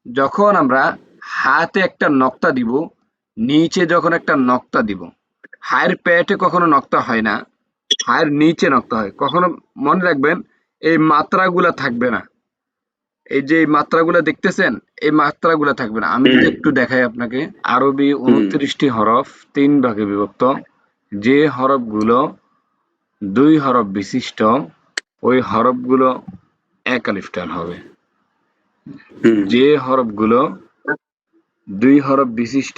যখন আমরা হাতে একটা নক্তা দিব, নিচে যখন একটা নক্তা দিব, হায়ের পেটে কখনো নক্তা হয় না, হায়ের নিচে নক্তা হয়। কখনো মনে রাখবেন, এই মাত্রাগুলা থাকবে না। এই যে এই মাত্রাগুলা দেখতেছেন, এই মাত্রাগুলা থাকবে না। আমি যদি একটু দেখাই আপনাকে, আরবি 29টি হরফ 3 ভাগে বিভক্ত। যে হরফগুলো 2 হরফ বিশিষ্ট, ওই হরফগুলো এক আলিফ টান হবে। যে হরফগুলো 2 হরফ বিশিষ্ট,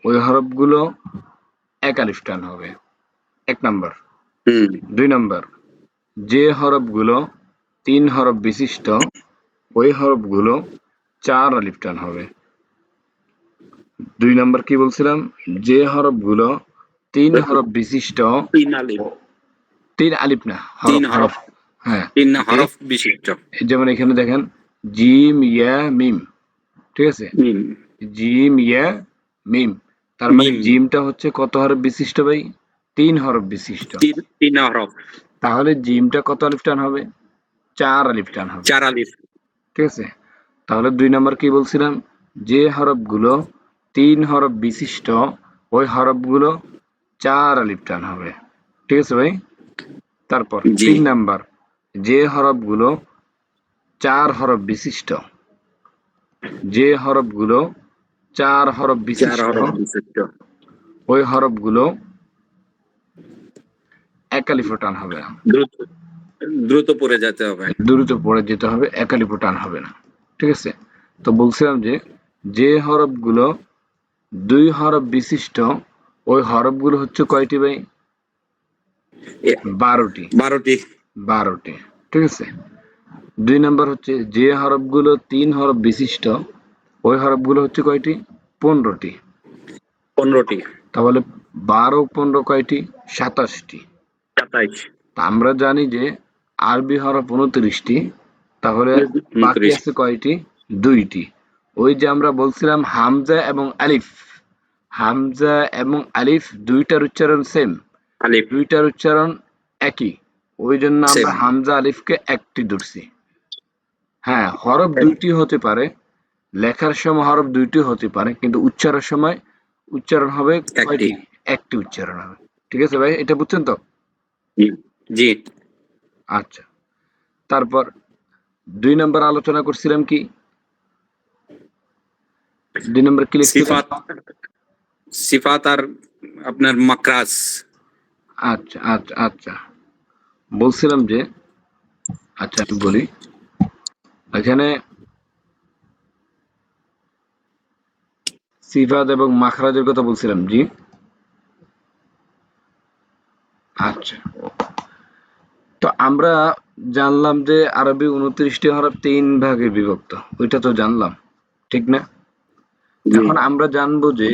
ওই হরফগুলো এক আলিফ টান হবে। 1 নাম্বার। 2 নাম্বার, যে হরফগুলো 3 হরফ বিশিষ্ট, ওই হরফগুলো 4 আলিফ টান হবে। 2 নাম্বার কি বলছিলাম? যে হরফগুলো 3 হরফ বিশিষ্ট, 3 আলিফ না, হরফ। হ্যাঁ, হরফ বিশিষ্ট। যেমন এখানে দেখেন, জিম ইয়া মিম, ঠিক আছে? জিম ইয়া মিম, তার মানে জিমটা হচ্ছে কত হরফ বিশিষ্ট ভাই? 3 হরফ বিশিষ্ট। 3 হরফ। তাহলে জিমটা কত আলিফ টান হবে? 4 আলিফ টান হবে। 4 আলিফ। ঠিক আছে? তাহলে 2 নাম্বার কি বলছিলাম? যে হরফগুলো 3 হরফ বিশিষ্ট, ওই হরফগুলো 4 আলিফ টান হবে। ঠিক আছে ভাই? তারপর 3 নাম্বার, যে হরফগুলো 4 হরফ বিশিষ্ট, যে হরফগুলো 4 হরফ বিশিষ্ট, ওই হরফগুলো এক আলিফ টান হবে না। দ্রুত পড়ে যেতে হবে। দ্রুত পড়ে যেতে হবে, এক আলিফ টান হবে না। ঠিক আছে? তো বলছিলাম যে, যে হরফগুলো 2 হরফ বিশিষ্ট, ওই হরফগুলো হচ্ছে কয়টি ভাই? 12টি। 12টি। ঠিক আছে? 2 নাম্বার হচ্ছে, যে হরফগুলো 3 হরফ বিশিষ্ট, ওই হরফগুলো হচ্ছে কয়টি? 15টি। 15টি। তাহলে 12 15 কয়টি? 27টি। 27। তা আমরা জানি যে আরবি হরফ 29টি, তাহলে বাকি আছে কয়টি? 2টি। ওই যে আমরা বলছিলাম হামজা এবং আলিফ, হামজা এবং আলিফ 2টার উচ্চারণ সেম, 2টার উচ্চারণ একই। ওই জন্য আমরা হামজা আলিফকে একটি ধরছি। হ্যাঁ, হরফ 2টি হতে পারে, লেখার সময় হরফ 2টি হতে পারে, কিন্তু উচ্চারণের সময় উচ্চারণ হবে কয়টি? একটি উচ্চারণ হবে। ঠিক আছে ভাই, এটা বুঝছেন তো? জি। আচ্ছা, তারপর 2 নাম্বার আলোচনা করছিলাম কি? 2 নাম্বার কি লিখছিলাম? সিফাত আর আপনার মাকরাজ। আচ্ছা আচ্ছা আচ্ছা, বলছিলাম যে, আচ্ছা আমি বলি, এখানে সিফাত এবং মাখরাজের কথা বলছিলাম। জি, আচ্ছা। তো আমরা জানলাম যে আরবি 29টি হরফ 3 ভাগে বিভক্ত, ওইটা তো জানলাম, ঠিক না? এখন আমরা জানবো যে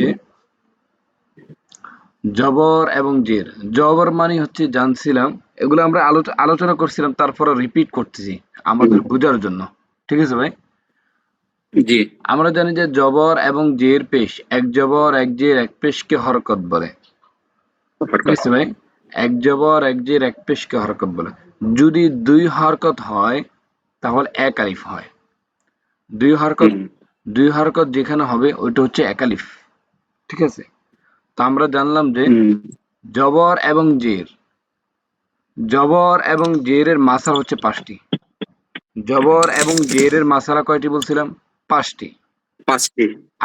জবর এবং জের। জবর মানে হচ্ছে, জানছিলাম, এগুলো আমরা আলোচনা করছিলাম, তারপরে রিপিট করতেছি আমাদের বোঝার জন্য। ঠিক আছে ভাই? জি। আমরা জানি যে জবর এবং জের পেশ, এক জবর এক জের এক পেশকে হরকত বলে। ঠিক আছে ভাই? এক জবর এক জের এক পেশকে হরকত বলে। যদি 2 হরকত হয়, তাহলে এক আলিফ হয়। 2 হরকত যেখানে হবে, ওইটা হচ্ছে এক আলিফ। ঠিক আছে? তো আমরা জানলাম যে জবর এবং জের, জবর এবং জেরের মাসা হচ্ছে 5টি। জবর এবং জেরের মাসালা কয়টি বলছিলাম? 5টি।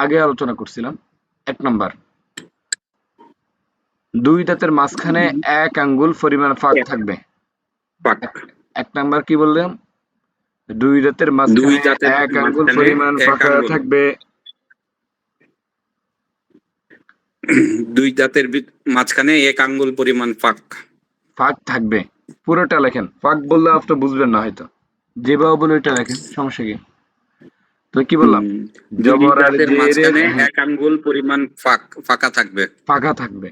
আগে আলোচনা করছিলাম। 1 নাম্বার, 2 দাঁতের মাঝখানে 1 আঙ্গুল পরিমাণ ফাঁক থাকবে। 1 নাম্বার কি বললাম? 2 দাঁতের মাঝখানে 1 আঙ্গুল পরিমাণ ফাঁকা থাকবে। 2 দাঁতের মাঝখানে 1 আঙ্গুল পরিমাণ ফাঁক থাকবে। পুরোটা লেখেন। ফাঁক বললে আপনি বুঝবেন না হয়তো। যেভাবে বলে ওইটা লেখেন, সমস্যা কি? তো কি বললাম? জবর আর জেরের 1 আঙ্গুল পরিমাণ ফাঁকা থাকবে। ফাঁকা থাকবে।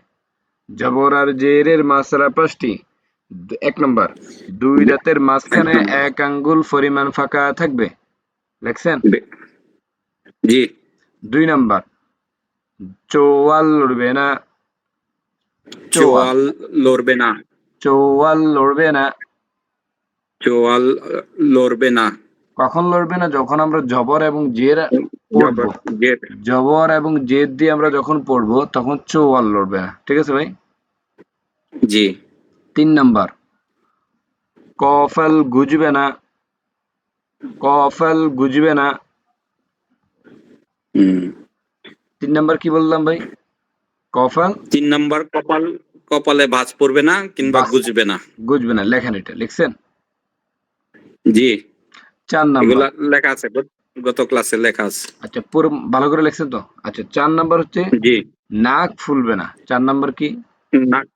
জবর আর জেরের মাসরা 5টি। 1 নাম্বার, 2 দাঁতের মাঝখানে 1 আঙ্গুল পরিমাণ ফাঁকা থাকবে। লেখছেন? জি। 2 নাম্বার, চোয়াল লড়বে না। চোয়াল লড়বে না। চোয়াল লড়বে না। চোয়াল লড়বে না। কখন লড়বে না? যখন আমরা জবর এবং জের পড়বো, জবর জের। জবর এবং জেদ দিয়ে আমরা যখন পড়বো তখন চৌওয়াল লড়বে না। ঠিক আছে ভাই? জি 3 নাম্বার, কফাল গুজবে না, কফাল গুজবে না। হুম 3 নাম্বার কি বললাম ভাই? কফাল 3 নাম্বার কপালে ভাঁজ পড়বে না কিংবা বাস গুজবে না। গুজবে না। লেখেন, এটা লিখছেন? জি 4 নাম্বার। এগুলা লেখা আছে, গত ক্লাসে লেখা আছে। আচ্ছা, পুরো ভালো করে লিখছেন তো? আচ্ছা, 4 নাম্বার হচ্ছে জি নাক ফুলবে না। 4 নাম্বার কি? নাক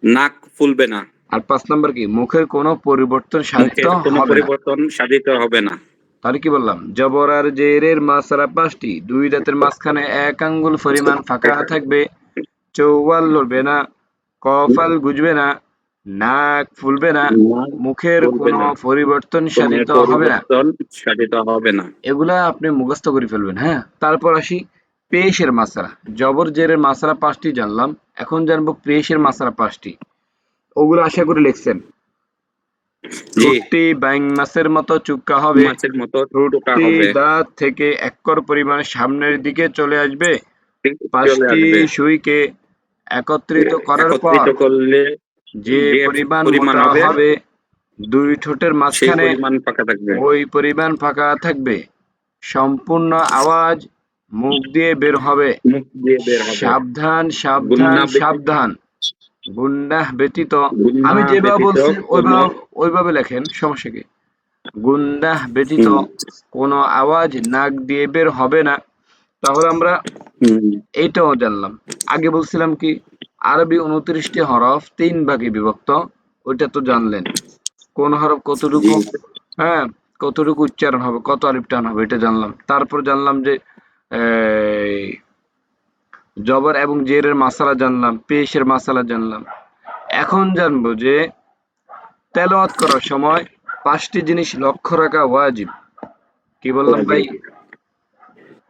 নাক ফুলবে না, আর 5 নাম্বার কি? মুখের কোনো পরিবর্তন সাধিত মুখের কোনো হবে না। পরিবর্তন সাধিত হবে না। তাহলে কি বললাম? জবর আর জেরের মাসরা 5টি, 2 দাঁতের মাঝখানে 1 আঙ্গুল পরিমাণ ফাঁকা থাকবে, চৌওয়াল লড়বে না, কফাল গুজবে না, নাক ফুলবে না, নাক মুখের ফুলবে কোনো না, পরিবর্তন কোনো সাধিত হবে না। পরিবর্তন সাধিত হবে না। এগুলা আপনি মুখস্থ করে ফেলবেন, হ্যাঁ? তারপর আসি পেশের মাসরা। জবর জেরের মাসরা 5টি জানলাম, এখন জানবো পেশের মাসরা 5টি। ওগুলো আশা করি লিখছেন। জি ঠোঁটটি ব্যাঙ মাছের মতো চুক্কা হবে, মাছের মতো টোকা ঠোঁটটি হবে, দাঁত থেকে একর পরিমাণ সামনের দিকে চলে আসবে, চলে 5টি আসবে। সুইকে একত্রিত করার পর একত্রিত করলে যে যে পরিমাণ পরিমাণ মোটা হবে হবে, 2 ঠোঁটের সেই মাঝখানে পরিমাণ ফাঁকা থাকবে। ওই পরিমাণ ফাঁকা থাকবে। সম্পূর্ণ আওয়াজ মুখ দিয়ে বের হবে। মুখ দিয়ে বের হবে। সাবধান, সাবধান, গুন্না ব্যতীত সাবধান। গুন্ডাহ ব্যতীত। গুন্না আমি যেভাবে ব্যতীত বলছি কোনো ওইভাবে লেখেন, সমস্যা কি? গুন্ডাহ ব্যতীত হুম, কোনো আওয়াজ নাক দিয়ে বের হবে না। তাহলে আমরা হুম, এইটাও জানলাম। আগে বলছিলাম কি? আরবি 29টি হরফ 3 ভাগে বিভক্ত। ওইটা তো জানলেন। কোন হরফ জি কতটুকু, হ্যাঁ, কতটুকু উচ্চারণ হবে, কত আলিফ টান হবে, এটা জানলাম। তারপর জানলাম যে এই জবর এবং জেরের মাসালা জানলাম, পেশের মাসালা জানলাম। এখন জানবো যে তেলাওয়াত করার সময় 5টি জিনিস লক্ষ্য রাখা ওয়াজিব। কি বললাম ভাই?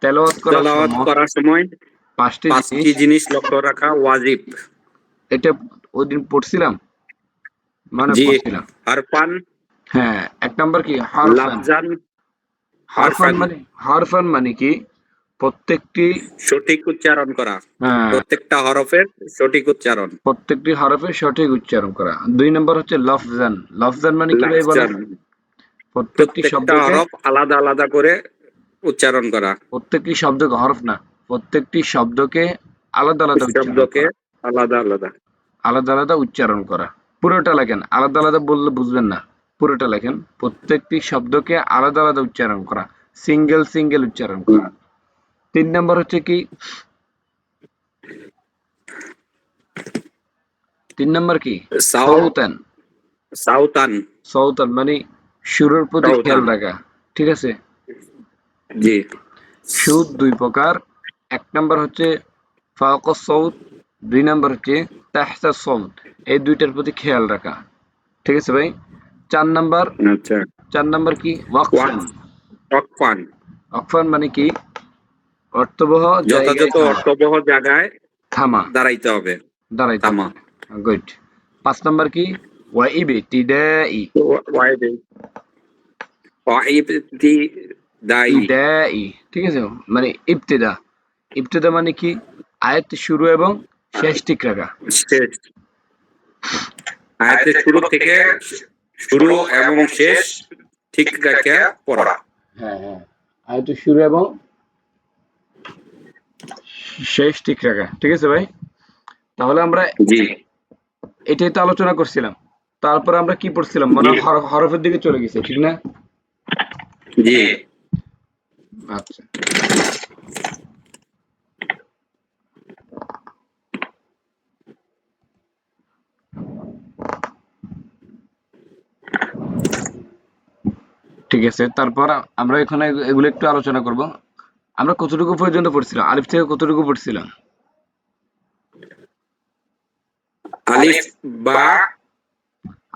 তেলাওয়াত করার তেলাওয়াত সময় করার সময় 5টি জিনিস। 5টি জিনিস লক্ষ্য রাখা ওয়াজিব। এটা ওইদিন পড়ছিলাম, মানে জি পড়ছিলাম। হারফান, হ্যাঁ, 1 নাম্বার কি? হরফান। লাফজান, হরফান হারফান মানে, হরফান মানে কি? প্রত্যেকটি, সঠিক উচ্চারণ করা, হ্যাঁ, প্রত্যেকটা হরফের সঠিক উচ্চারণ। প্রত্যেকটি হরফের সঠিক উচ্চারণ করা। 2 নাম্বার হচ্ছে লফজান। লফজান মানে কি ভাই বলেন? লাফজান প্রত্যেকটি প্রত্যেকটা শব্দকে, হরফ আলাদা আলাদা করে উচ্চারণ করা, প্রত্যেকটি শব্দকে, হরফ না, প্রত্যেকটি শব্দকে আলাদা আলাদা উচ্চারণ শব্দকে করা। আলাদা আলাদা। আলাদা আলাদা উচ্চারণ করা। পুরোটা লেখেন, আলাদা আলাদা বললে বুঝবেন না। পুরোটা লেখেন, প্রত্যেকটি শব্দকে আলাদা আলাদা উচ্চারণ করা, সিঙ্গেল সিঙ্গেল উচ্চারণ হুম, করা। 3 নাম্বার হচ্ছে কি? 3 নাম্বার কি? সাউ সৌতান। সাউতান, সৌতান মানে সুরের প্রতি খেয়াল সাউতান রাখা। ঠিক আছে? জি সুর 2 প্রকার। 1 নাম্বার হচ্ছে ফাওকাস সৌত, 2 নাম্বার হচ্ছে তাহতা সৌত। এই দুইটার প্রতি খেয়াল রাখা। ঠিক আছে ভাই? 4 নাম্বার, আচ্ছা 4 নাম্বার কি? ওয়াকফান। ওয়াকফান ওয়াকফান মানে কি? অর্থবহ জায়গায় যথাযথ থামা। অর্থবহ জায়গায় থামা, দাঁড়াইতে হবে, দাঁড়াইতে থামা। হবে। গুড। 5 নাম্বার কি? ওয়াইবতিদাই। ওয়াইদে ওয়াইবতি দাই ইবতিদাই। ঠিক আছে? মানে ইবতিদা। ইবতিদা মানে কি? আয়াত শুরু এবং শেষ ঠিক রাখা। শেষ, আয়াতের শুরু থেকে শুরু এবং শেষ ঠিক রেখে পড়া। হ্যাঁ, হ্যাঁ। আয়াত শুরু এবং শেষ ঠিক রাখা। ঠিক আছে ভাই? তাহলে আমরা জি এটাই তো আলোচনা করছিলাম। তারপর আমরা কি পড়ছিলাম? জি মানে হরফের দিকে চলে গেছে, ঠিক না? জি আচ্ছা। ঠিক আছে। তারপর আমরা এখানে এগুলো একটু আলোচনা করব। আমরা কতটুকু পর্যন্ত পড়ছিলাম? আলিফ থেকে কতটুকু পড়ছিলাম? আলিফ বা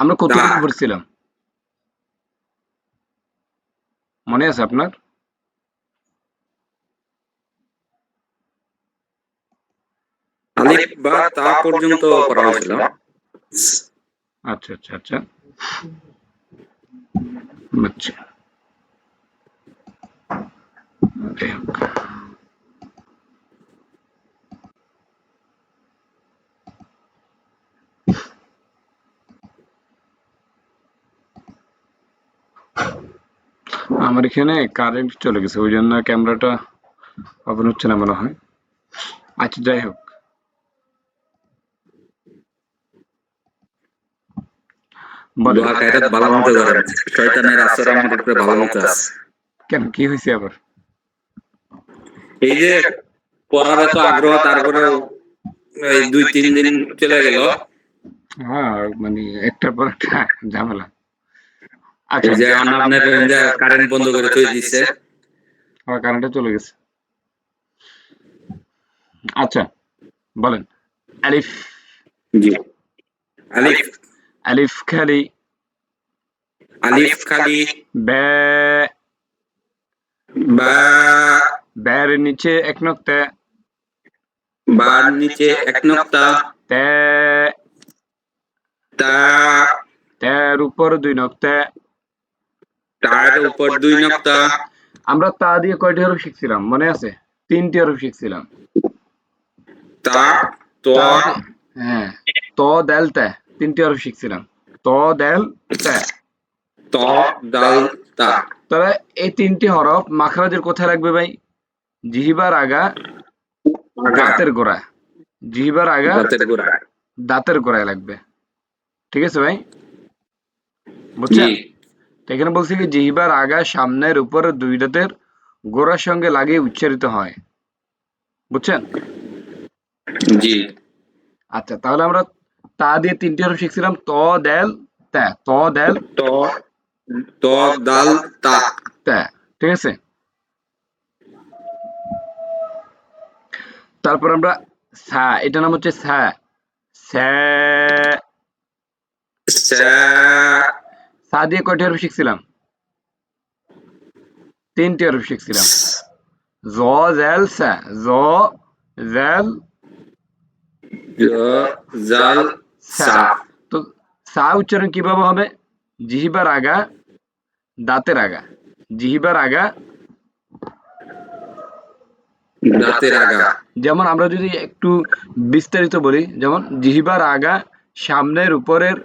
আমরা দা, কতটুকু পড়ছিলাম? মনে আছে আপনার? আলিফ বা তা পর্যন্ত পড়া হয়েছিল। আচ্ছা, আচ্ছা, আচ্ছা। আচ্ছা। যাই হোক। আমার এখানে কারেন্ট চলে গেছে, ওই জন্য ক্যামেরাটা ওপেন হচ্ছে না মনে হয়। আচ্ছা যাই হোক, বলেন। দোয়া খায়রাত ভালো মতো করেন, শয়তানের আসর আমার উপরে ভালো মতো আছে। কেন, কি হয়েছে আবার? এই যে পড়ার এত আগ্রহ, তারপরেও এই 2-3 দিন চলে গেল। হ্যাঁ, মানে একটার পর একটা ঝামেলা। আচ্ছা, এই যে আপনার কারেন্ট বন্ধ করে থই দিচ্ছে। আমার কারেন্টটা চলে গেছে। আচ্ছা বলেন। আলিফ। জি। আলিফ। আলিফ খালি। আলিফ খালি। বে। বা। বের নিচে এক নক্তা। বার নিচে এক নক্তা। তে। তা। তের উপর দুই নক্তা। তার উপর 2 নক্তা। আমরা তা দিয়ে কয়টি হরফ শিখছিলাম মনে আছে? 3টি হরফ শিখছিলাম। তা। ত। তা হ্যাঁ, ত দেল তে 3টি হরফ শিখছিলাম। ত দেল তে। ত দাল তা। তাহলে এই 3টি হরফ মাখরাজের কোথায় লাগবে ভাই? জিহ্বার আগা, আগা। দাঁতের গোড়া। জিহ্বার আগা, দাঁতের গোড়া। দাঁতের গোড়ায় লাগবে। ঠিক আছে ভাই, জি। বুঝছেন? তো এখানে বলছি কি জিহ্বার আগা সামনের উপর 2 দাঁতের গোড়ার সঙ্গে লাগিয়ে উচ্চারিত হয়। বুঝছেন? জি। আচ্ছা, তাহলে আমরা তা দিয়ে 3টি হরফ শিখছিলাম। ত দেল তে। ত দেল ত। ত দাল তা। তে। ঠিক আছে? তারপর আমরা সা, এটা নাম হচ্ছে সা। সা। সা। সা দিয়ে কয়টি হরফ শিখছিলাম? 3টি হরফ শিখছিলাম। জ জেল সা। জ জেল জ জাল সা। সা। তো সা উচ্চারণ কিভাবে হবে? জিহ্বার আগা, দাঁতের আগা। জিহ্বার আগা, দাঁতের আগা। যেমন আমরা যদি একটু বিস্তারিত বলি, যেমন জিহ্বার আগা সামনের উপরের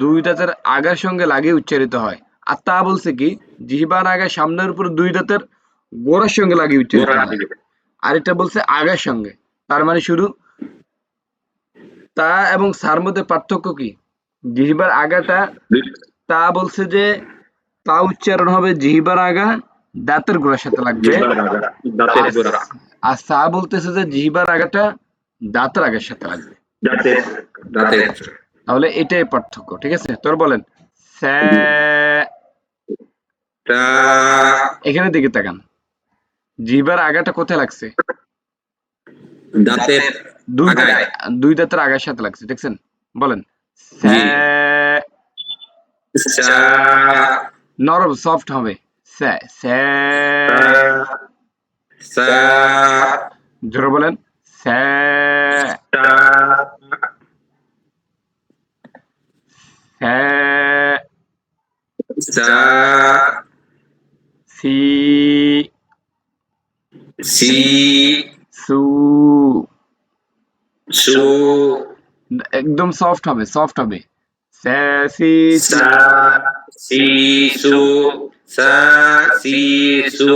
2 দাঁতের আগার সঙ্গে লাগিয়ে উচ্চারিত হয়। আর তা বলছে কি জিহ্বার আগা সামনের উপর 2 দাঁতের গোড়ার সঙ্গে লাগিয়ে উচ্চারিত গোড়ার হয়। দিকে। আর এটা বলছে আগার সঙ্গে। তার মানে শুধু তা এবং সার মধ্যে পার্থক্য কি? জিহ্বার আগাটা, তা বলছে যে তা উচ্চারণ হবে জিহ্বার আগা দাঁতের গোড়ার সাথে লাগবে। জিহ্বার আগা দাঁতের আর গোড়া। আর সা বলতেছে যে জিহ্বার আগাটা দাঁতের আগের সাথে লাগবে। দাঁতের দাঁতের। তাহলে এটাই পার্থক্য। ঠিক আছে, তোর বলেন। স্যা। তা। এখানে দিকে তাকান, জিহ্বার আগাটা কোথায় লাগছে? দাঁতের দুই আগায়। দুই দাঁতের আগার সাথে লাগছে, দেখছেন? বলেন। জি। স্যা। সা। নরম সফট হবে। স্যা স্যা। সা। জোরে বলেন। স্যা। তা। স্যা। সা। সি। সি। সু। সু। একদম সফট হবে, সফট হবে। স্যা সি সু। সা। সি সু। সা। সি সু।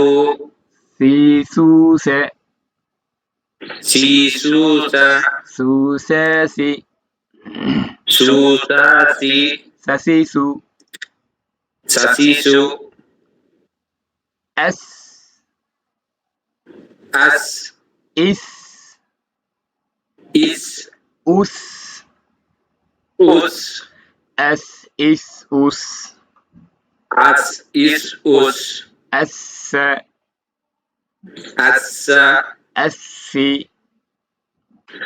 সি সু সে। সি সু সা। সু সে সি। সু সা সি। সা সি সু। সা সি সু। এস। আস। ইস। ইস। উস। উস। এস ইস উস। আস ইস উস। এস আসা। এস সি।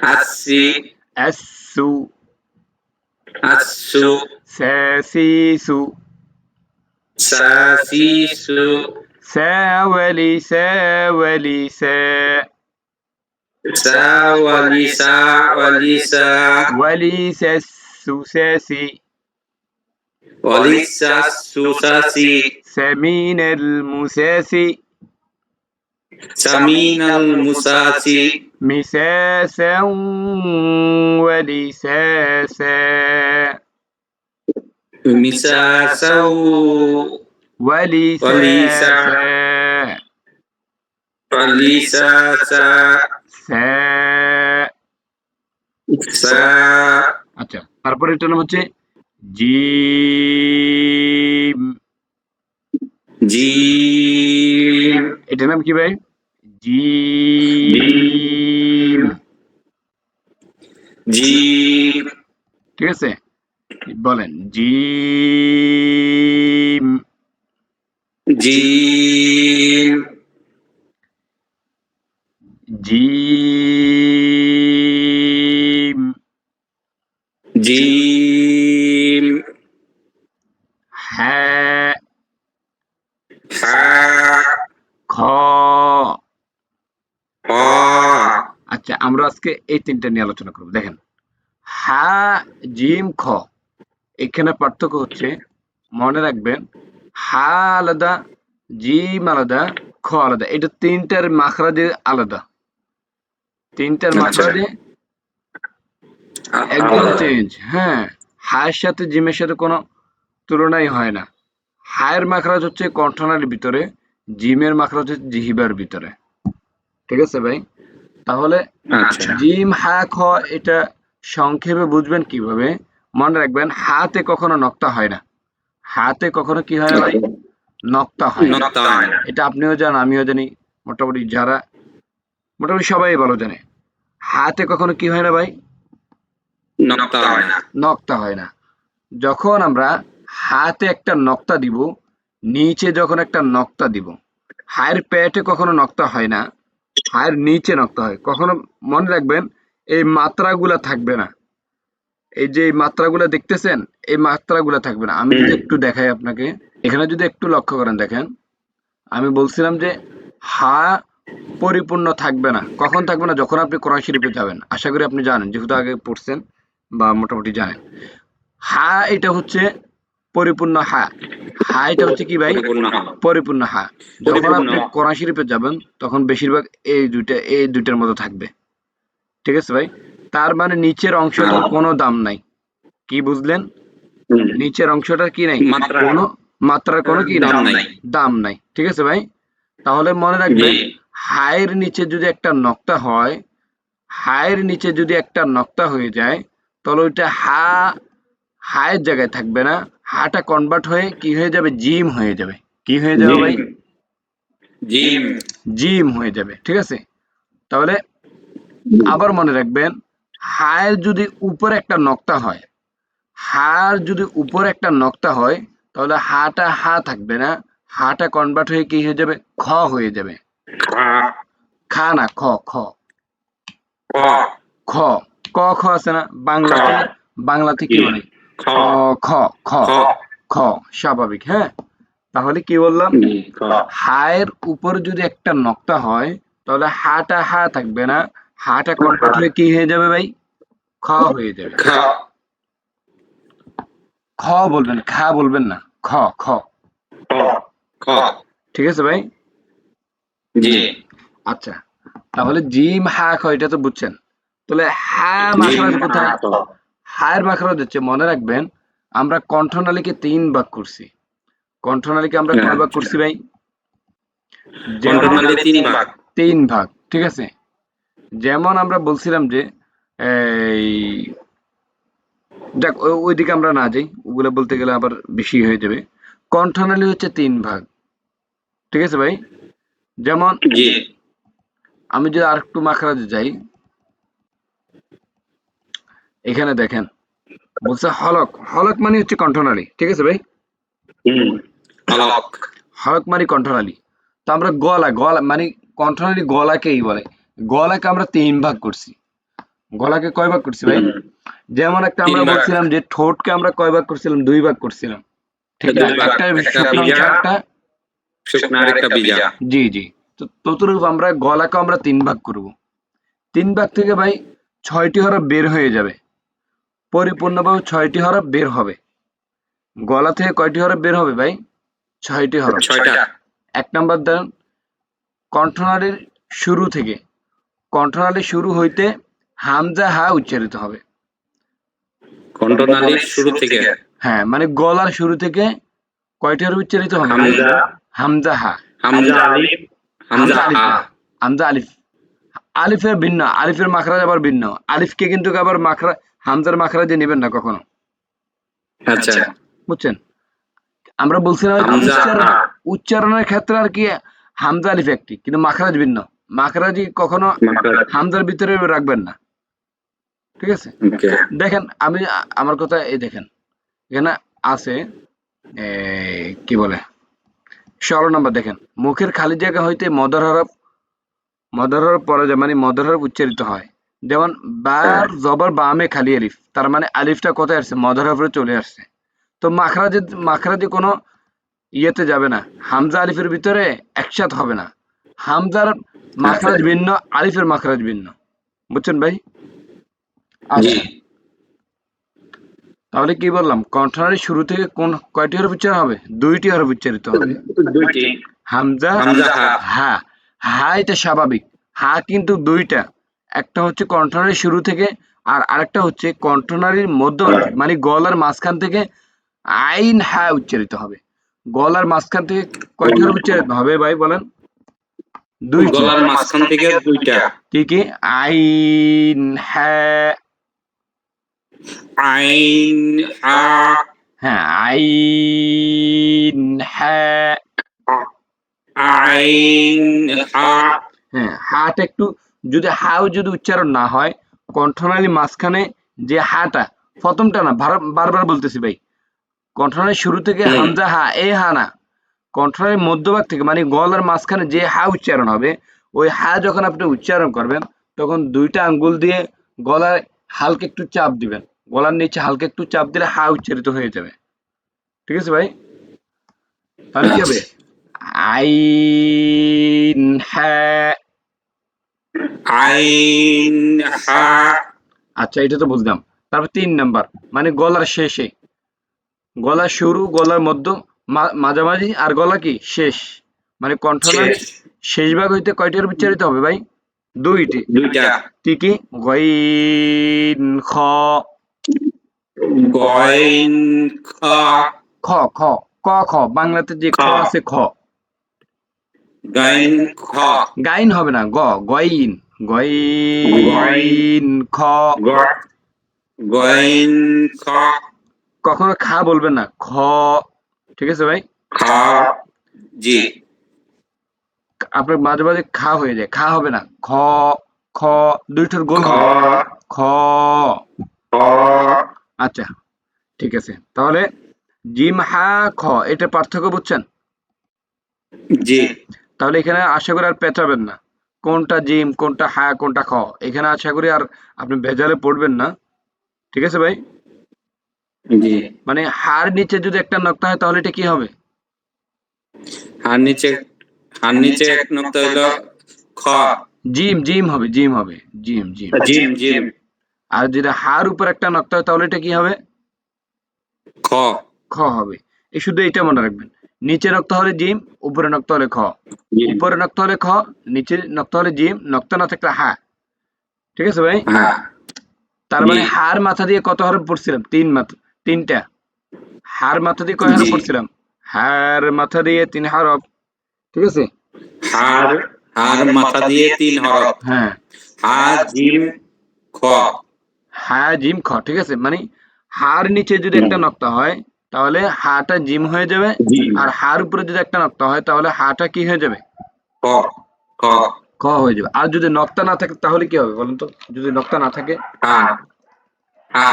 আসি। এস সু। আসু। সে সি সু। সা সি সু। সে ওয়ালি সে ওয়ালি সে। সা ওয়ালি সা ওয়ালি সা। ওয়ালি সে সু সে সি। ওয়ালি সা সু সা সি। سمين المساسي. সামিনাল মুসাসি مساسا ولساسا মিসাসাউ ولساسا লিসাসা সা সা আচ্ছা তারপরে এটার নাম হচ্ছে জিম জিম এটার নাম কি ভাই জিম জিম ঠিক আছে বলেন জিম জিম জিম জিম হ্যাঁ হা খ হ আচ্ছা আমরা আজকে এই তিনটা নিয়ে আলোচনা করব দেখেন হা জিম খ এখানে পার্থক্য হচ্ছে মনে রাখবেন হা আলাদা জিম আলাদা খ আলাদা এটা তিনটার মাখরাজে আলাদা তিনটার আচ্ছা। মাখরাজে একদম চেঞ্জ হ্যাঁ হায়ের সাথে জিমের সাথে কোনো তুলনাই হয় না হায়ের মাখরাজ হচ্ছে কণ্ঠনালীর ভিতরে জিমের মাখরাজ হচ্ছে জিহিবার ভিতরে ঠিক আছে ভাই তাহলে আচ্ছা জিম হা খ এটা সংক্ষেপে বুঝবেন কিভাবে মনে রাখবেন হাতে কখনো নক্তা হয় না হাতে কখনো কি হয় না ভাই নক্তা হয় না নতান এটা আপনিও জানেন আমিও জানি মোটামুটি যারা মোটামুটি সবাই ভালো জানে হাতে কখনো কি হয় না ভাই নক্তা হয় না নক্তা হয় না যখন আমরা হাতে একটা নক্তা দিব নিচে যখন একটা নক্তা দিব হায়ের পেটে কখনো নক্তা হয় না হায়ের নিচে নক্তা হয় কখনো মনে রাখবেন এই মাত্রাগুলা থাকবে না এই যে এই মাত্রাগুলা দেখতেছেন এই মাত্রাগুলা থাকবে না আমি যদি একটু দেখাই আপনাকে এখানে যদি একটু লক্ষ্য করেন দেখেন আমি বলছিলাম যে হা পরিপূর্ণ থাকবে না কখন থাকবে না যখন আপনি কোরআন শরীফে যাবেন আশা করি আপনি জানেন যেহেতু আগে পড়ছেন বা মোটামুটি জানেন হা এটা হচ্ছে পরিপূর্ণ হা হা এটা হচ্ছে কি ভাই পরিপূর্ণ পরিপূর্ণ হা যখন পরিপূর্ণ। আপনি কোরআন শরীফে যাবেন তখন বেশিরভাগ এই দুইটার মতো থাকবে ঠিক আছে ভাই তার মানে নিচের অংশটার কোনো দাম নাই কি বুঝলেন নিচের অংশটার কি নাই মাত্রা। কোনো মাত্রার কোনো কি দাম নাই নাই। দাম নাই ঠিক আছে ভাই তাহলে মনে জি রাখবেন হায়ের নিচে যদি একটা নক্তা হয় হায়ের নিচে যদি একটা নক্তা হয়ে যায় তাহলে ওইটা হায়ের জায়গায় থাকবে না হাটা কনভার্ট হয়ে কি হয়ে যাবে জিম হয়ে যাবে কি হয়ে যাবে ভাই জিম জিম হয়ে যাবে ঠিক আছে তাহলে আবার মনে রাখবেন হায়ের যদি উপরে একটা নক্তা হয় হার যদি উপরে একটা নক্তা হয় তাহলে হাটা হা থাকবে না হাটা কনভার্ট হয়ে কি হয়ে যাবে খ হয়ে যাবে খা খা না খ খ ক খ ক খ আছে না বাংলাতে বাংলাতে কি বলে খ খ খ খ খ স্বাভাবিক হ্যাঁ তাহলে কি বললাম খ হায়ের উপর যদি একটা নক্তা হয় তাহলে হাটা হা থাকবে না হাটা কনভার্ট হয়ে কি হয়ে যাবে ভাই খ হয়ে যাবে খ খ বলবেন খা বলবেন না খ খ খ খ ঠিক আছে ভাই জি আচ্ছা তাহলে জিম হা খ এটা তো বুঝছেন তাহলে হা মাখরাজ কোথায় হায়ের মাখরাজ হচ্ছে মনে রাখবেন আমরা কণ্ঠনালীকে 3 ভাগ করছি কণ্ঠনালীকে আমরা কয় ভাগ করছি ভাই যেমন কণ্ঠনালী 3 ভাগ 3 ভাগ ঠিক আছে যেমন আমরা বলছিলাম যে এই দেখ ওইদিকে আমরা না যাই ওগুলো বলতে গেলে আবার বেশি হয়ে যাবে কণ্ঠনালী হচ্ছে 3 ভাগ ঠিক আছে ভাই যেমন জি আমি যদি আরেকটু মাখরাজে যাই এখানে দেখেন বলছে হলক হলক মানে হচ্ছে কণ্ঠনালী ঠিক আছে ভাই হলক হলক মানে কণ্ঠনালী তো আমরা গলা গলা মানে কণ্ঠনালী গলাকেই বলে গলাকে আমরা 3 ভাগ করছি গলাকে কয় ভাগ করছি ভাই যেমন একটা আমরা 3 ভাগ। বলছিলাম যে ঠোঁটকে আমরা কয় ভাগ করছিলাম 2 ভাগ করছিলাম ঠিক আছে 2 ভাগ, একটা একটা শুকনো অংশ, বিজা, একটা শুকনা আরেকটা বীজা জি জি তো ততরূপ আমরা গলাকে আমরা 3 ভাগ করব 3 ভাগ থেকে ভাই 6টি হরফ বের হয়ে যাবে পরিপূর্ণভাবে 6টি হরফ বের হবে গলা থেকে কয়টি হরফ বের হবে ভাই 6টি হরফ 6টা 1 নাম্বার দেন কণ্ঠনালীর শুরু থেকে, কণ্ঠনালীর শুরু হইতে হামজা হা উচ্চারিত হবে। কণ্ঠনালীর শুরু থেকে হ্যাঁ, মানে গলার শুরু থেকে কয়টি হরফ উচ্চারিত হবে? হামজা, হামজা হা। হামজা আলিফ, হামজা হামজা আলিফ হা। না, হামজা আলিফ। আলিফের ভিন্ন, আলিফের মাখরাজ আবার ভিন্ন। আলিফকে কিন্তু আবার হামজার মাখরাজে নেবেন না কখনো, আচ্ছা, বুঝছেন? আমরা বলছিলাম যে হামজা হা। উচ্চারণের ক্ষেত্রে আর কি হামজা আলিফ একটি, কিন্তু মাখরাজ ভিন্ন। মাখরাজি কখনো মাখরাজ। হামজার ভিতরে রাখবেন না, ঠিক আছে? ওকে। দেখেন, আমি আমার কথা এই দেখেন, এখানে আছে কি বলে 16 নম্বর দেখেন, মুখের খালি জায়গা হইতে মদর হরফ পড়া যায়, মানে মদর হরফ উচ্চারিত হয়। যেমন বার জবর বামে খালি আলিফ, তার মানে আলিফটা কোথায় আসছে? মদর হরফে চলে আসছে। তো মাখরাজে কোনো ইয়েতে যাবে না, হামজা আলিফের ভিতরে একসাথে হবে না। হামজার মাখরাজ ভিন্ন, আলিফের মাখরাজ ভিন্ন, বুঝছেন ভাই? জি, আচ্ছা, তাহলে কি বললাম? কণ্ঠনালীর শুরু থেকে কয়টি হরফ উচ্চারণ হবে? 2টি হরফ উচ্চারিত হবে। দুইটি। হামজা, হামজা হা। হা। হা এটা স্বাভাবিক। হা কিন্তু 2টা। একটা হচ্ছে কণ্ঠনালীর শুরু থেকে, আর আরেকটা হচ্ছে কণ্ঠনালীর মধ্যভাগ থেকে, মানে গলার মাঝখান থেকে আইন হা উচ্চারিত হবে। গলার মাঝখান থেকে কয়টি হরফ উচ্চারিত হবে ভাই বলেন? 2টি। গলার মাঝখান থেকে দুইটা। কি কি? আইন হা। আইন হা। হ্যাঁ, আইন হা। আইন হা। হ্যাঁ, হাটা একটু, যদি হাও যদি উচ্চারণ না হয়, কণ্ঠনালীর মাঝখানে যে হাটা, প্রথমটা না, বারবার বলতেছি ভাই, কণ্ঠনালীর শুরু থেকে হুম। হামজা হা, এই হা না, কণ্ঠনালীর মধ্যভাগ থেকে, মানে গলার মাঝখানে যে হা উচ্চারণ হবে, ওই হা যখন আপনি উচ্চারণ করবেন, তখন 2টা আঙ্গুল দিয়ে গলায় হালকা একটু চাপ দিবেন। গলার নিচে হালকা একটু চাপ দিলে হা উচ্চারিত হয়ে যাবে। ঠিক আছে ভাই? তাহলে কি হবে? আইন হা। আইন হা। আচ্ছা, এটা তো বুঝলাম। তারপর 3 নাম্বার, মানে গলার শেষে, গলার শুরু, গলার মধ্য, মাঝামাঝি, আর গলা কি শেষ, মানে কণ্ঠনালী শেষ। শেষ ভাগ হইতে কয়টি হরফ উচ্চারিত হবে ভাই? 2টি। দুইটা। কি কি? গইন খ। গইন খা। খ খ ক খ, বাংলাতে যে খ খা। আছে খ। গাইন খ। গাইন হবে না, গইন, গইন। গইন খ। গ- গইন খ। কখনো খা বলবেন না, খ। ঠিক আছে ভাই? খা। জি। আপনার মাঝে মাঝে খা হয়ে যায়, খা হবে না, খ। খ, 2 ঠোঁট গোল খ। হবে, খ। খ। আচ্ছা, ঠিক আছে। তাহলে জিম হা খ, এটা পার্থক্য বুঝছেন? জি। তাহলে এখানে আশা করি আর পেঁচাবেন না, কোনটা জিম, কোনটা হা, কোনটা খ। এখানে আশা করি আর আপনি ভেজালে পড়বেন না। ঠিক আছে ভাই? জি। মানে হার নিচে যদি একটা নক্তা হয়, তাহলে এটা কি হবে? হার নিচে, হার নিচে এক নক্তা হইলো খ। জিম, জিম হবে, জিম হবে, জিম, জিম। জিম, জিম। আর যদি হার উপর একটা নক্তা হয়, তাহলে এটা কি হবে? খ। খ হবে। এই শুধু এটা মনে রাখবেন, নিচে নক্তা হলে জিম, উপরে নক্তা হলে খ। জিম। উপরে নক্তা হলে খ, নিচে নক্তা হলে জিম, নক্তা না থাকলে হা। ঠিক আছে ভাই? হ্যাঁ। তার জি। মানে হার মাথা দিয়ে কত হরফ পড়ছিলাম? 3টা। হার মাথা দিয়ে কয় হরফ জি। পড়ছিলাম? হার মাথা দিয়ে 3 হরফ। ঠিক আছে? হার, হার মাথা দিয়ে 3 হরফ। হ্যাঁ, হা, জিম, খ। হা জিম খ। ঠিক আছে? মানে হার নিচে যদি হুম। একটা নক্তা হয়, তাহলে হাটা জিম হয়ে যাবে। জিম। আর হার উপরে যদি একটা নক্তা হয়, তাহলে হাটা কি হয়ে যাবে? খ। খ। খ হয়ে যাবে। আর যদি নক্তা না থাকে, তাহলে কি হবে বলেন তো? যদি নক্তা না থাকে, হা। হা।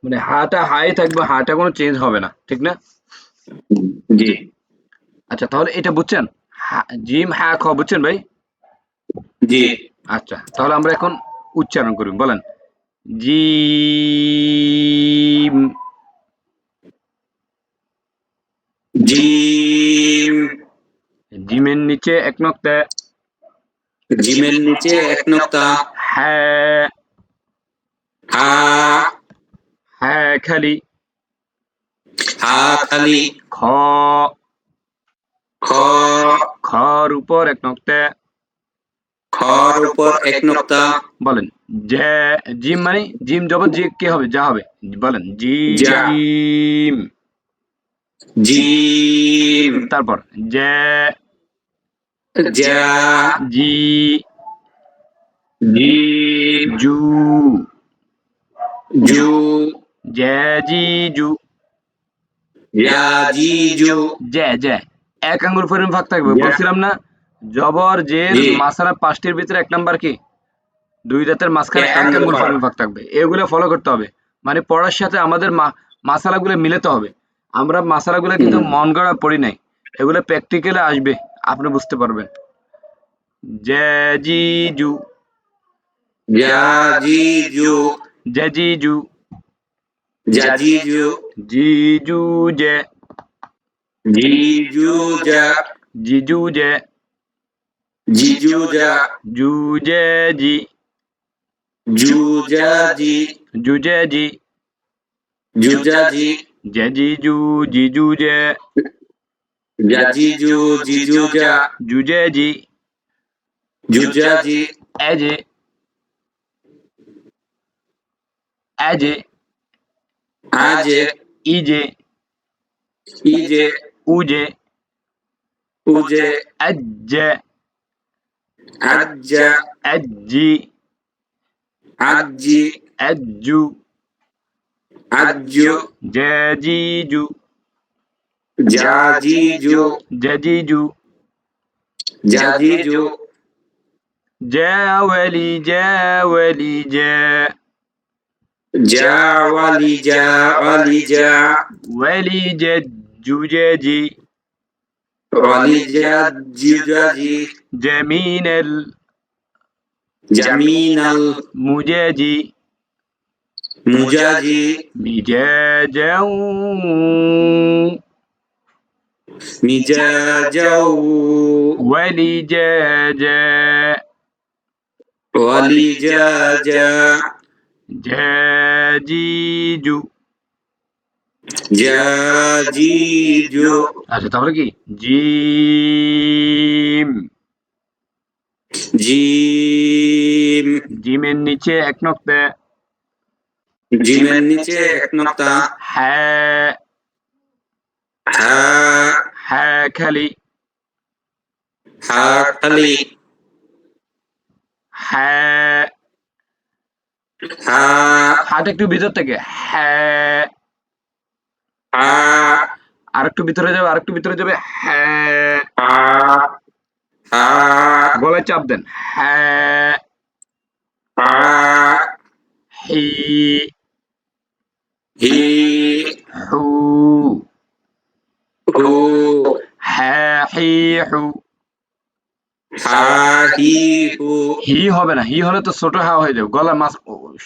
মানে হাটা হাই থাকবে, হাটা কোনো চেঞ্জ হবে না, ঠিক না? জি। আচ্ছা, তাহলে এটা বুঝছেন? জিম হা খ বুঝছেন ভাই? জি। আচ্ছা, তাহলে আমরা এখন উচ্চারণ করি, বলেন। জিম। জিম। জিমের নিচে এক নক্তা। জিমের নিচে এক নক্তা। হ্যাঁ। হা। হ্যাঁ খালি। হা খালি। খ। খ খর উপর এক নক্তা, খর উপর এক নক্তা, বলেন। জে, জিম মানে জিম জবর জি কি হবে? যা হবে, বলেন যা, জিম। জিম, তারপর জে, যা, জি, জিম, জু, জু, জে জি জু, যা, জি, জু, জে এক আঙ্গুল পরিমাণ ফাঁক থাকবে, যা, বলছিলাম না? জবর জের জি, মাসালা পাঁচটির ভিতরে এক নাম্বার কি? দুই দাঁতের মাঝখানে এক এক আঙ্গুল আঙ্গুল ফাঁক। পরিমাণ ফাঁক থাকবে। এগুলো ফলো করতে হবে, মানে পড়ার সাথে আমাদের মাসালাগুলো মিলাতে হবে। আমরা মাসালাগুলো কিন্তু মন গড়া পড়ি নাই, এগুলো প্র্যাকটিক্যালে আসবে, আপনি বুঝতে পারবেন। জে জি জু, যা, জি, জু, জে জি জু, যা, জি, জু, জি জু জে, জি, জু, যা, জি জু জে, জি, জু, যা, জু জে জি, জু, যা, জি, জু জে জি, জু, যা, জি, জে জি জু, জি জু জে, যা, জি, জু, জি, জু, যা, জু জে জি, জু, যা, জি, এ জে, এ জে, আজে, ই জে, ইজে, উ জে, উজে, এজ জে, আজ্জা, এজ জি, আজ্জি, এজ জু, আজ্জু, জে জি জু, যা, জি, জু, জে জি জু, যা, জি, জু, জে ওয়েলি, জে ওয়েলি, জে যা, ওয়ালি, যা, ওয়ালি, যা, ওয়েলি, জে জু জে জি, ওয়ালি, যা, জি, যা, জি, জেমিনেল, জামিনাল, মুজে জি, মুজাজি, মিজে জেউ, মিজাজাউ, ওয়েলি জে জে, ওয়ালি, যা, যা, জে জি জু। যা, জি, জু, আচ্ছা, তারপরে কি? জিম, জিম, জিমের নিচে এক নক্তা, জিমের নিচে এক নক্তা, হ্যাঁ, হা, হ্যাঁ খালি, হা, খালি, হ্যাঁ, হা, হাত একটু ভিতর থেকে, হ্যাঁ, হা, আরেকটু ভিতরে যাবে, আরেকটু ভিতরে যাবে, হ্যাঁ, হা, হা, গলায় চাপ দেন, হ্যাঁ, হা, হি, হি, হু, হু, হ্যাঁ হি হু। হা, হি, হু, হি হবে না, হি হলে তো ছোট হা হয়ে যাবে, গলা মাছ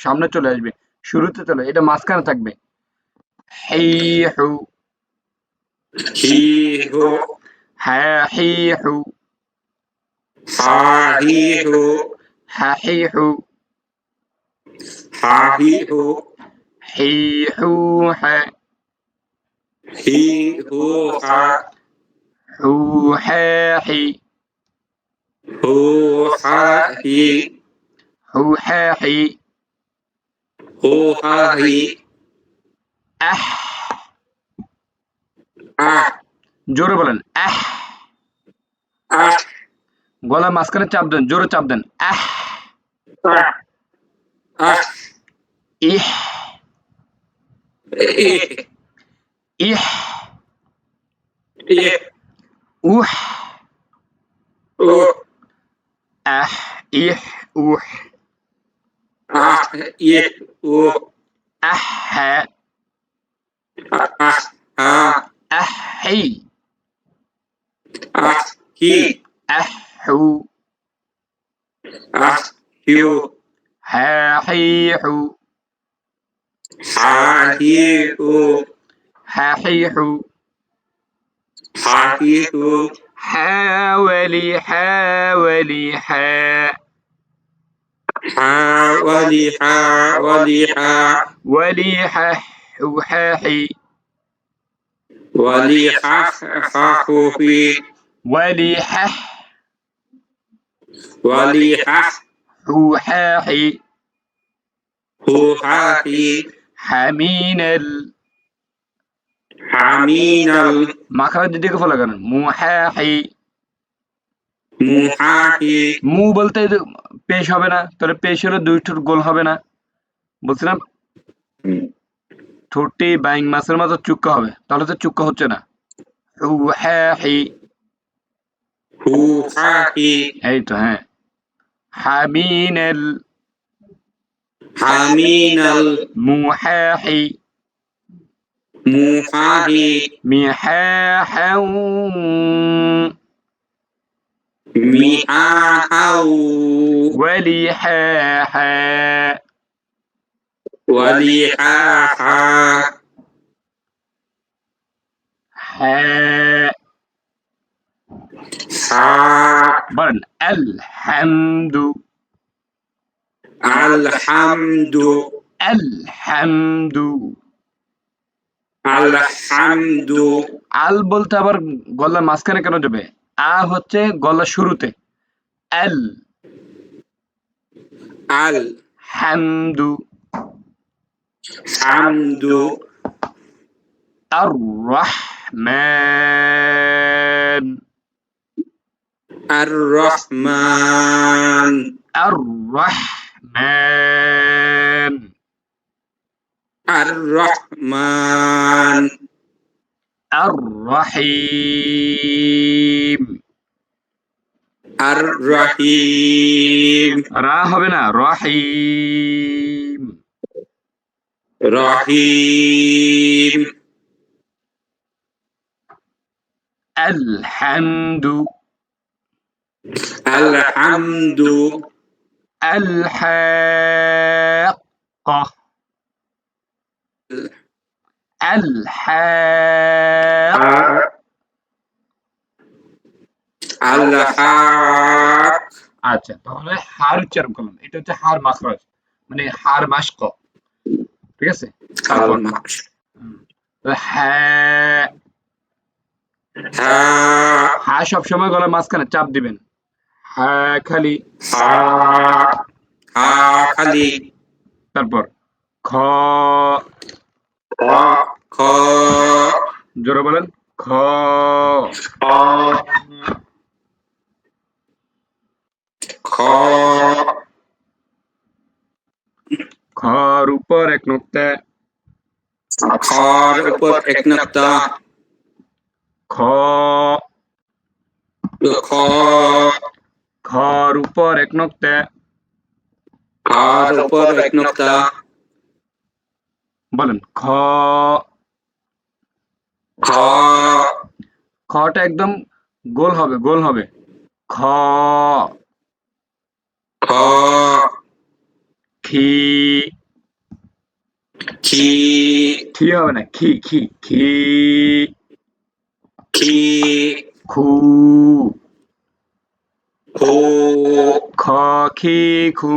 সামনে চলে আসবে, শুরুতে চলে, এটা মাঝখানে থাকবে। হি হু, হি, হু, হ্যাঁ হি হু, হা, হি, হু, হ্যাঁ হি হু, হা, হি, হু, হি হু হ্যাঁ, হি, হু, হা, হু হ্যাঁ হি, হু, হা, হি, হু হ্যাঁ হি, হু, হা, হি, আহ, আহ, জোরে বলেন, আহ, আহ, গলা মাঝখানে চাপ দেন, জোরে চাপ দেন, আহ, আহ, আহ, ইহ, ইহ, ইহ, ইহ, উহ, উহ, আহ, ইহ, উহ, আহ, ইহ, উহ, আহ, হ্যাঁ, আহ, হা, আহ, হি, আহ, হি, আহ, হু, আহ, হিউ, হ্যাঁ হি হু, হা, হি, হু, হ্যাঁ হি হু, হা, হি, হু, হ্যাঁ ওয়েলি, হ্যাঁ ওয়েলি, হ্যাঁ, হা, ওয়ালি, হা, ওয়ালি, হা, ওয়েলি, হ্যাঁ, হু হ্যাঁ হি, ওয়ালি, হা, হা, হু, হি, وليحة وليحة حوحاحي حوحاحي حمين حمين মাখার দিকে ফলো করেন মুহাহি মুহাহি মু বলতে পেশ হবে না, তাহলে পেশ হলে দুই ঠোঁট গোল হবে না, বলছিলাম ঠোঁটটি বাইং মাছের মতো চুক্কা হবে, তাহলে তো চুক্কা হচ্ছে না। হুহাহি হুহাহি এই তো, হ্যাঁ। হামিনেল হামিনাল মুহাহি মুহাহি মিহাহাউ মিহাহাউ ওয়ালিহাহা ওয়ালিহাহা হা হা বলেন আলহামদু আলহামদু আলহামদু আলহামদু আল বলতে আবার গলার মাঝখানে কেন যাবে? আ হচ্ছে গলার শুরুতে। আল আল হামদু হামদু আর রহমান আর রহমান আর রহমান আর রহমান আর রহিম আর রহিম রা হবে না, রহিম রহিম আলহামদু আলহামদু الحاقة الحاقة আল্লাহ আচ্ছা, তাহলে হার উচ্চারণ করলাম, এটা হচ্ছে হার মাখরাজ, মানে হার মাশক, ঠিক আছে। তারপর হ্যাঁ, হ্যাঁ সবসময় গলার মাঝখানে চাপ দিবেন, হ্যাঁ খালি, খালি তারপর খ, খ জোরে বলেন খ, খ খর উপর এক নোক্তা, খর উপর এক নক্তা খ, খ খর উপর এক নোক্তা, খর উপর এক নক্তা বলেন খ, খ খটা একদম গোল হবে, গোল হবে, খ, খ খি, খি খি হবে না, খি খি খি, খি খু, খু খ খি খু,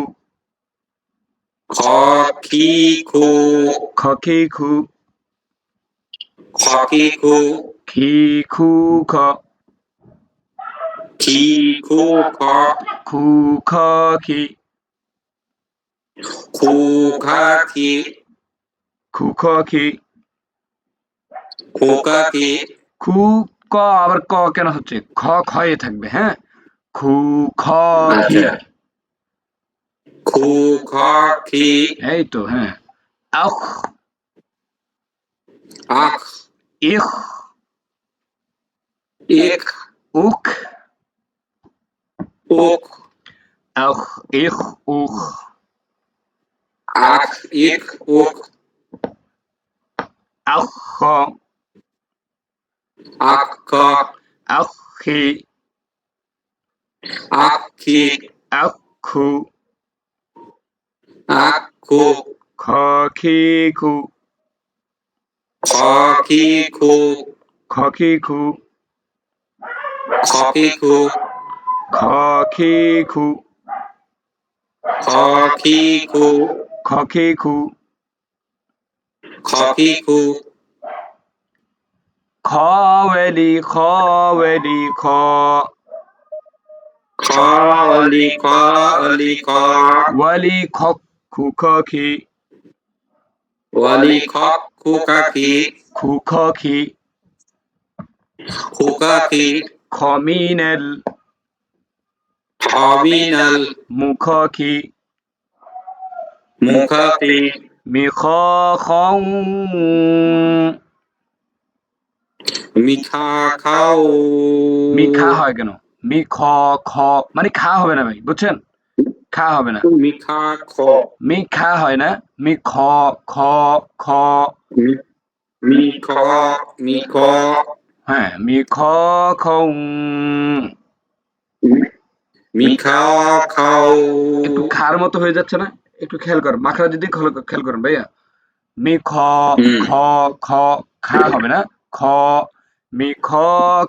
খ খি খু খ খি খু, খ খি খু খি খু খ, খি খু খ খু খ খি, খু খা খি খু খ খি, খু কা খি খু ক আবার ক কেন হচ্ছে? খ খয়ে থাকবে, হ্যাঁ। খু খ খি, খু খ খি এই তো, হ্যাঁ। আখ, আখ ইখ, ইক উখ, উক আখ ইখ উখ, আখ ইক উক আখ খ, আখ খ আখ খি, আখ খি আখ খু, আখ খু খ খি খু, খ খি খু খ খি খু, খ খি খু খ খি খু, খ খি খু খ খি খু, খ খি খু খ ওয়ালি খ ওয়ালি খ খ অলি খ অলি খ ওয়ালি খ খু খ খি ওয়ালি খ খু খা খি খু খ খি খু খা খি খমিনেল খমিনাল মুখ খি মুখা খি মি খ খং মিঠা খাও মি খা হয় কেন মি খ খ মানে খা হবে না ভাই বুঝছেন খা হবে না মিঠা খ মি খা হয় না মি খ খ খ মি মি খ মি খ হ্যাঁ মি খ খং মি খাও খাও একটু খার মতো হয়ে যাচ্ছে না একটু খেয়াল কর মাখরা যদি খেয়াল করেন ভাইয়া মি খ হুম খ খ খা হবে না খ মি খ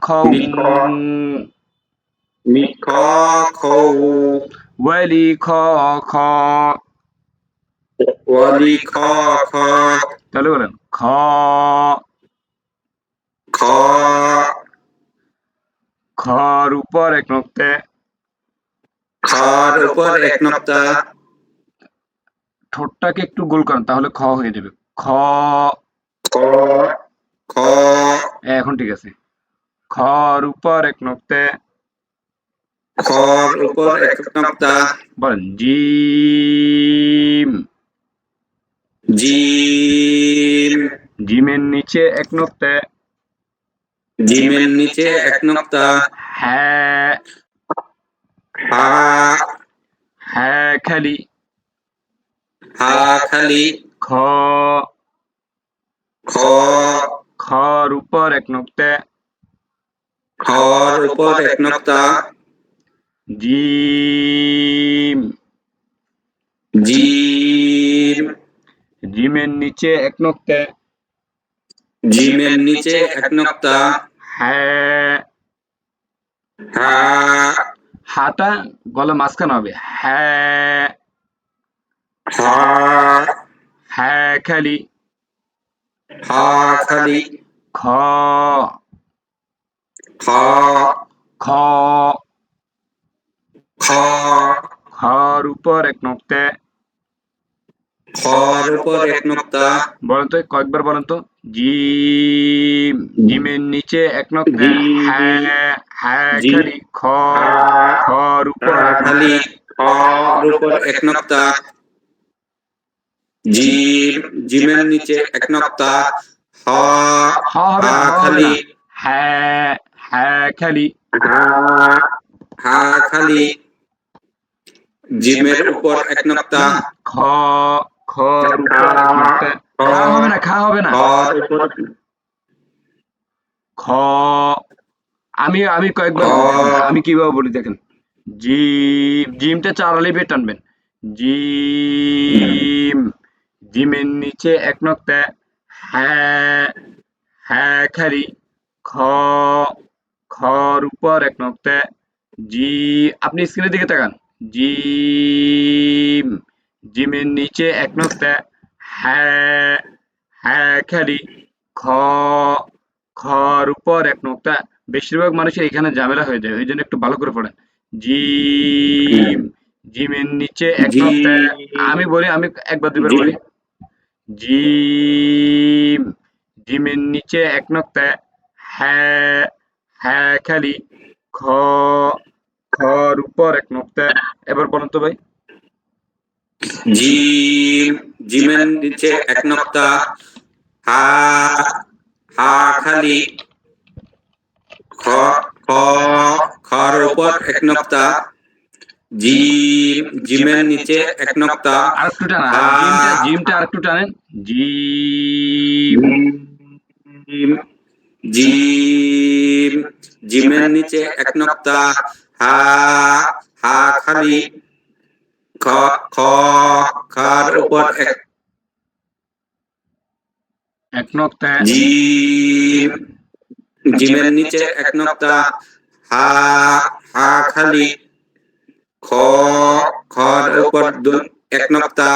খং মি খ মি খ খৌ ওয়ালি খ খ ওয়ালি খ খ তাহলে বলেন খ খ খর উপর এক নক্তে খর উপর এক নক্তা ঠোঁটটাকে একটু গোল করেন তাহলে খ হয়ে যাবে খ খ খ এখন ঠিক আছে খর উপর এক নক্তে খর উপর এক নক্তা বলেন জিম জিম জিমের নিচে এক নক্তে জিমের নিচে এক নক্তা হ্যাঁ হা হ্যাঁ খালি হা খালি খ খ খর উপর এক নক্তে খর উপর এক নক্তা জিম জিম জিমের নিচে এক নক্তে জিমের নিচে এক নক্তা হ্যাঁ হা হাটা গলা মাঝখানে হবে হ্যাঁ হা হ্যাঁ খালি হা খালি খ খ খ খ খর উপর এক নক্তে খর উপর এক নক্তা বলেন তো কয়েকবার বলেন তো জিম জিমের নিচে এক নক্তে হ্যাঁ হ্যাঁ জিম। খালি খ খর উপর এক খালি নক্তে খর উপর এক নক্তা জিম জিমের নিচে এক নক্তা হ হ হবে হা না হ হবে খালি না হ্যাঁ হ্যাঁ খালি হা হা খালি জিমের উপর এক নক্তা খ খর উপর এক নক্তে খা হবে না খা হবে না খর উপর খ আমি কয়েকবার খ আমি কিভাবে বলি দেখেন জিমটা চার আলিফে টানবেন জিম জিমের নিচে এক নক্তে হ্যাঁ হ্যাঁ খালি খ খর উপর এক নক্তে জি আপনি স্ক্রিনের দিকে তাকান জিম জিমের নিচে এক নক্তে হ্যাঁ হ্যাঁ খালি খ খর উপর এক নক্তা বেশিরভাগ মানুষের এখানে ঝামেলা হয়ে যায় ওই জন্য একটু ভালো করে পড়েন জিম জিমের নিচে এক জি নক্তা আমি বলি আমি একবার দুবার জি বলি জিম জিমের নিচে এক নক্তা হ্যাঁ হ্যাঁ খালি খ খর উপর এক নক্তা এবার বলেন তো ভাই জিম জিমের নিচে এক নক্তা হা হা খালি খ খ খর উপর এক নক্তা জিম জিমের নিচে এক নক্তা আর একটু টানা হা জিমটা আর একটু টানেন জিম জিম জিম জিমের নিচে এক নক্তা হা হা খালি খ খ খার উপর এক নক্তা জিম জিমের নিচে এক নক্তা হা হা খালি খ খর উপর এক নক্তা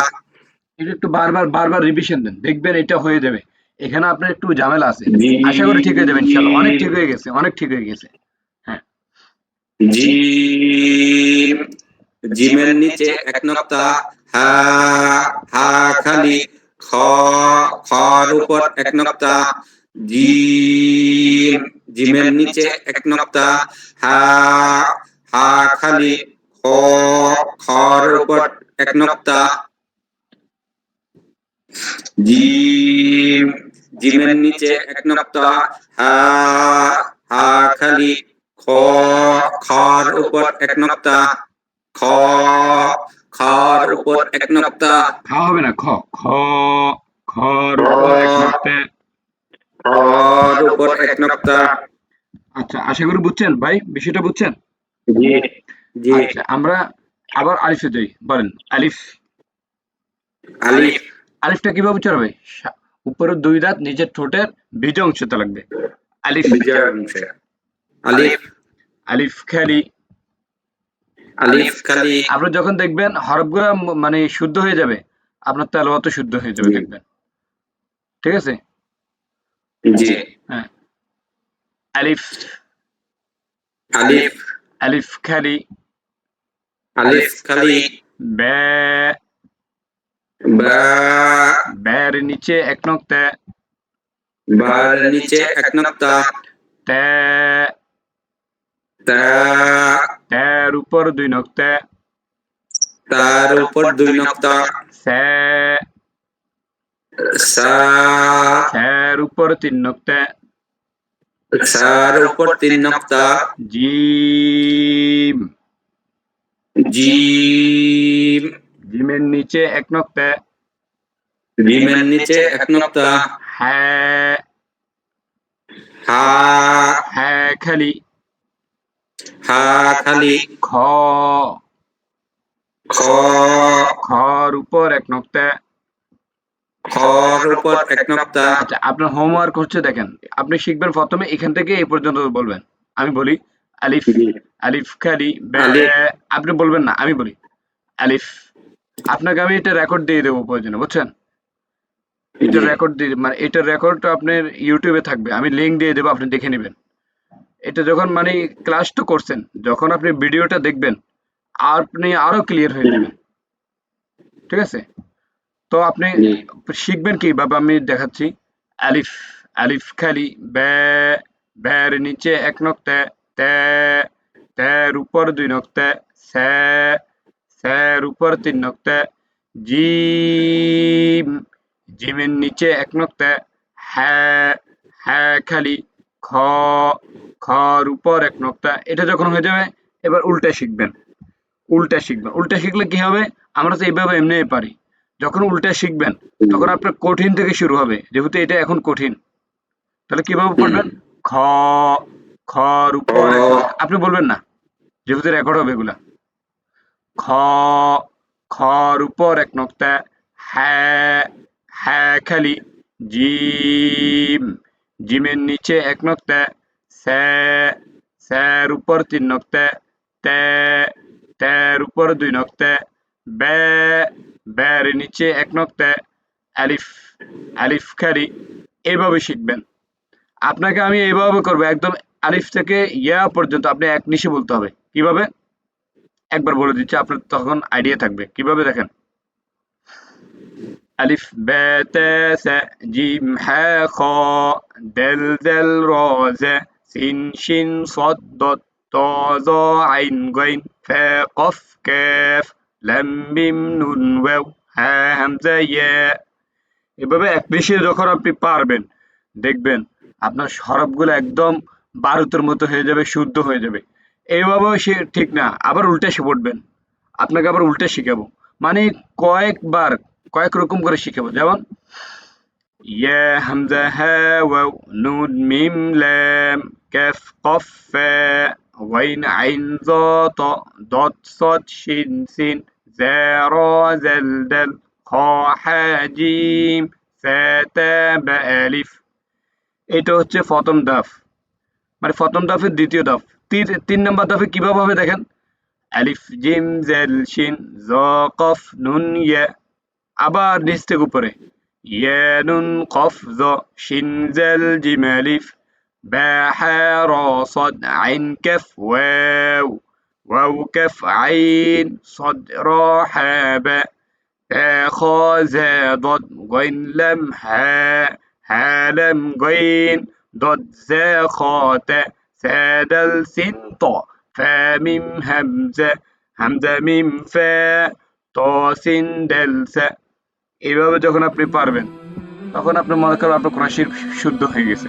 এটা একটু বারবার রিভিশন দেন দেখবেন এটা হয়ে যাবে এখানে আপনার একটু ঝামেলা আছে। আশা করি ঠিক হয়ে যাবে ইনশাআল্লাহ। অনেক ঠিক হয়ে গেছে, অনেক ঠিক হয়ে গেছে। হ্যাঁ, জিম, জিমের নিচে এক নক্তা, হা, হা খালি, খ, খর উপর এক নক্তা, জিম, জিমের নিচে এক নক্তা, হা, হা খালি, খ, খর উপর এক নক্তা, জিম, জিমের নিচে এক নক্তা, হা, হা খালি, খ, খর উপর এক নক্তা, খ, খর উপর এক নক্তা, খা হবে না, খ, খ, খর খ, উপর এক নক্তে। খর উপর এক নক্তা। আচ্ছা, আশা করি বুঝছেন ভাই, বিষয়টা বুঝছেন? জি, জি। আচ্ছা, আমরা আবার আলিফে যাই। বলেন, আলিফ। আলিফ, আলিফটা কিভাবে উচ্চারণ হবে? উপরের ২ দাঁত নিচের ঠোঁটের বিজয় অংশতে লাগবে। আলিফ। বিজয় অংশে। আলিফ, আলিফ খালি। আলিফ খালি। আপনার যখন দেখবেন হরফগুলা মানে শুদ্ধ হয়ে যাবে, আপনার তেলাওয়াতও শুদ্ধ হয়ে যাবে জি, দেখবেন। ঠিক আছে? জি। হ্যাঁ। আলিফ, আলিফ, আলিফ খালি। আলিফ খালি, ব্যা, বা, ব্যের নিচে এক নক্তা। বার নিচে এক নক্তা, ত্যা, তা, ত্যার উপর ২ নক্তা। তার উপর ২ নক্তা, স্যা, সা, স্যার উপর ৩ নক্তা। সার উপর ৩ নক্তা, জিম, জিম, জিমের নিচে এক নক্তা। জিমের নিচে এক নক্তা, হ্যাঁ, হা, হ্যাঁ খালি। হা খালি, খ, খ, খর উপর এক নক্তা। খর উপর এক নক্তা। আচ্ছা, আপনার হোমওয়ার্ক হচ্ছে দেখেন, আপনি শিখবেন ১ম এ এখান থেকে এই পর্যন্ত বলবেন। আমি বলি আলিফ, জি, আলিফ খালি, ব্যা, আলিফ, আপনি বলবেন না, আমি বলি। আলিফ। আপনাকে আমি এটা রেকর্ড দিয়ে দেবো প্রয়োজনে, বুঝছেন? এটার জি, রেকর্ড দিয়ে মানে এটার রেকর্ডটা আপনার YouTube এ থাকবে। আমি লিংক দিয়ে দেবো, আপনি দেখে নিবেন। এটা যখন মানে ক্লাস তো করছেন, যখন আপনি ভিডিওটা দেখবেন, আপনি আরো ক্লিয়ার হয়ে যাবেন। ঠিক আছে? তো আপনি জি, শিখবেন কিভাবে আমি দেখাচ্ছি। আলিফ, আলিফ খালি, ব্যা, ব্যের নিচে এক নক্তা। ত্যা, ত্যার উপর ২ নক্তা। স্যা, স্যার উপর ৩ নক্তা। জিম, জিমের নিচে এক নক্তা। হ্যাঁ, হ্যাঁ খালি। খ, খর উপর এক নক্তা। এটা যখন হয়ে যাবে, এবার উল্টা শিখবেন। উল্টা শিখবেন। উল্টা শিখলে কি হবে? আমরা তো এইভাবে এমনিই পারি। যখন উল্টা শিখবেন, তখন আপনার কঠিন থেকে শুরু হবে। যেহেতু এটা এখন কঠিন। তাহলে কিভাবে হুম, পড়বেন? খ, খর খ, উপর এক নক্তা। আপনি বলবেন না। যেহেতু রেকর্ড হবে এগুলা। খ, খর উপর এক নক্তা। হ্যাঁ, হ্যাঁ খালি। জিম, জিমের নিচে এক নক্তা। স্যা, স্যার উপর ৩ নক্তা। ত্যা, ত্যার উপর ২ নক্তা। ব্যা, ব্যের নিচে এক নক্তা। আলিফ, আলিফ খালি। এইভাবে শিখবেন। আপনাকে আমি এইভাবে করবো একদম আলিফ থেকে ইয়া পর্যন্ত আপনি এক নিশে বলতে হবে। কিভাবে? একবার বলে দিচ্ছি, আপনার তখন আইডিয়া থাকবে। কিভাবে দেখেন? আলিফ, বে, তে, সে, জিম, হ্যাঁ, খ, দেল, দেল, র, জে, সিন, শিন, সদ, দত, ত, জ, আইন, গইন, ফে, কফ, কেফ, লাম, মিম, নুন, ওয়াও, হ্যাঁ, হামজা, ইয়ে। এভাবে এক নিশে যখন আপনি পারবেন, দেখবেন আপনার হরফগুলো একদম বারুদের মতো হয়ে যাবে, শুদ্ধ হয়ে যাবে। এইভাবেও সে ঠিক না, আবার উল্টা সে পড়বেন। আপনাকে আবার উল্টা শিখাবো। মানে কয়েকবার, কয়েক রকম করে শিখাবো। যেমন ইয়া, হামজা, হ্যাঁ, ওয়াও, নুন, মিম, লাম, কাফ, কফ, ফা, غين عين ظا طا ضاد صاد شين سين ذا را ذل دل খ হা জিম সা তা বা আলিফ। এটা হচ্ছে প্রথম ধাপ, মানে প্রথম ধাপের দ্বিতীয় ধাপ। ৩ নম্বর ধাপে কিভাবে হবে দেখেন। আলিফ, জিম, জেল, শিন, জ, কফ, নুন, ইয়া। আবার নিচ থেকে উপরে। يا نون قف ظ شين زال جيم ألف باء حاء را صاد عين كاف واو واو كاف عين صاد را حاء باء تاء خاء زاء ضاد غين لام هاء هاء لام غين ضاد زاء خاء تاء سا دال سين طاء فا ميم همزة হামজা মিম ফা ত সিন ডেল সা। এইভাবে যখন আপনি পারবেন তখন আপনি মনে করেন আপনার কোরআন শরীফ শুদ্ধ হয়ে গেছে।